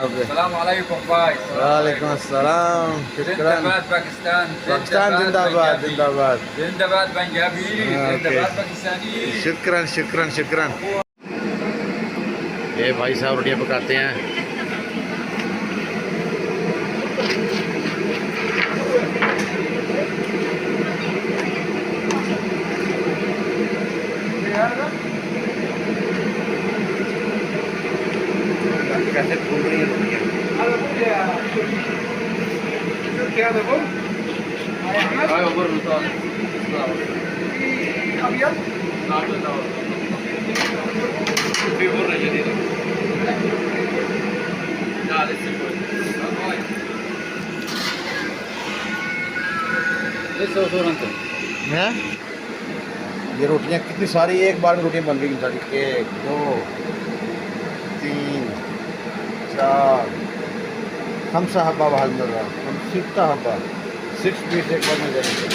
अस्सलामुअलैकुम भाई। वालेकुम अस्सलाम। जिंदाबाद पाकिस्तान, पाकिस्तान जिंदाबाद जिंदाबाद। जिंदाबाद पंजाबी, जिंदाबाद पाकिस्तानी। शुक्रान शुक्रान शुक्रान। ये भाई साहब रोटियाँ पकाते हैं। कैसे फूल रही है रोटियाँ। हैं? ये रोटियाँ कितनी सारी एक बार में रोटियाँ बन गई सारी। 1 2 3 4 5 हब्बा बाहर मिल रहा हम 6 हब्बा 6 पीस एक बार में जाएंगे।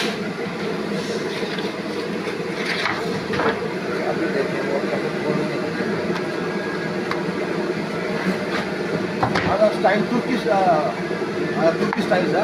अभी देखें वो स्टाइल तुर्की स्टाइल सा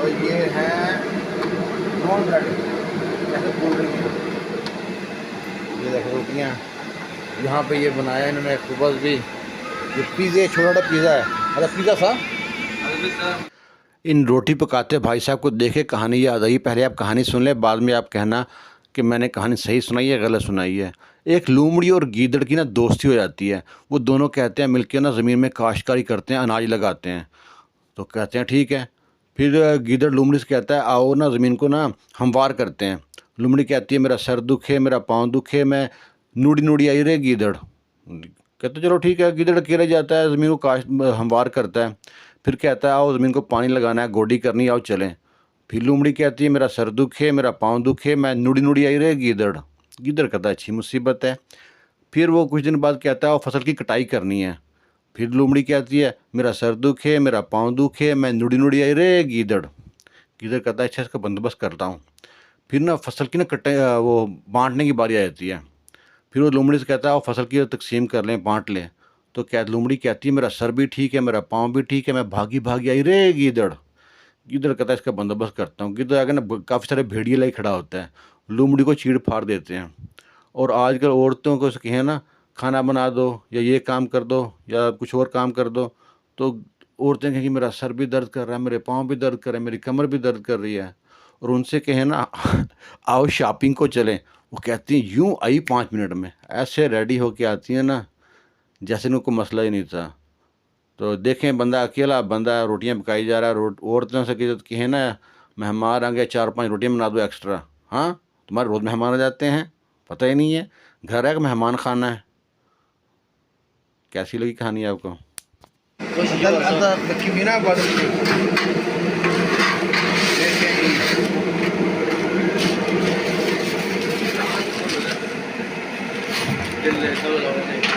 और ये है नॉन ब्रेड जैसे कोल्ड ड्रिंक। ये देखो रोटियाँ यहाँ पे ये बनाया इन्होंने सुबह भी। ये पिज़्ज़ा छोटा पिज़्ज़ा है। अच्छा पिज़्ज़ा सा। इन रोटी पकाते भाई साहब को देखे कहानी याद आई। पहले आप कहानी सुन ले, बाद में आप कहना कि मैंने कहानी सही सुनाई है गलत सुनाई है। एक लूमड़ी और गीदड़ की ना दोस्ती हो जाती है। वो दोनों कहते हैं मिलकर ना ज़मीन में काश्तकारी करते हैं, अनाज लगाते हैं। तो कहते हैं ठीक है। फिर गीदड़ लूमड़ी से कहता है आओ ना ज़मीन को ना हमवार करते हैं। लूमड़ी कहती है मेरा सर दुखे, मेरा पाँव दुखे, मैं नूड़ी नूड़ी आई रे गीदड़। कहते चलो ठीक है। गीदड़ अकेले जाता है, ज़मीन को हमवार करता है। फिर कहता है आओ ज़मीन को पानी लगाना है, गोडी करनी, आओ चलें। फिर लूमड़ी कहती है मेरा सर दुखे, मेरा पाँव दुखे, मैं नूड़ी नूड़ी आई रे गीदड़। गीदड़ कहता है अच्छी मुसीबत है। फिर वो कुछ दिन बाद कहता है वो फसल की कटाई करनी है। फिर लूमड़ी कहती है मेरा सर दुखे, मेरा पाँव दुखे, मैं नूड़ी नूड़ी आई रे गीदड़। गीदड़ कहता है अच्छा इसका बंदोबस्त करता हूँ। फिर ना फसल की ना कटाई वो बांटने की बारी आ जाती है। फिर वो लूमड़ी से कहता है वो फसल की तकसीम कर लें, बांट लें। तो क्या लूमड़ी कहती है मेरा सर भी ठीक है, मेरा पाँव भी ठीक है, मैं भागी भागी आई रे गीदड़। गीदड़ कहता है इसका बंदोबस्त करता हूँ। गीदड़ आगे ना काफ़ी सारे भेड़िए लेके खड़ा होता है, लूमड़ी को चीड़ फाड़ देते हैं। और आजकल औरतों को कहें ना खाना बना दो या ये काम कर दो या कुछ और काम कर दो, तो औरतें कहें कि मेरा सर भी दर्द कर रहा है, मेरे पाँव भी दर्द कर रहे हैं, मेरी कमर भी दर्द कर रही है। और उनसे कहें ना आओ शॉपिंग को चलें, वो कहती हैं यूँ आई 5 मिनट में, ऐसे रेडी होके आती हैं ना जैसे उनको मसला ही नहीं था। तो देखें बंदा अकेला बंदा रोटियां पकाई जा रहा है। औरतों से कहें ना मेहमान आ गए 4-5 रोटियां बना दो एक्स्ट्रा। हाँ तुम्हारे रोज़ मेहमान आ जाते हैं, पता ही नहीं है घर है कि मेहमान खाना है। कैसी लगी कहानी आपको?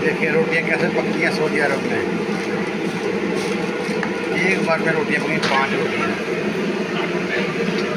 देखिए रोटियां कैसे पकती हैं सऊदी अरब में। एक बार में रोटियां पकी 5 रोटियां।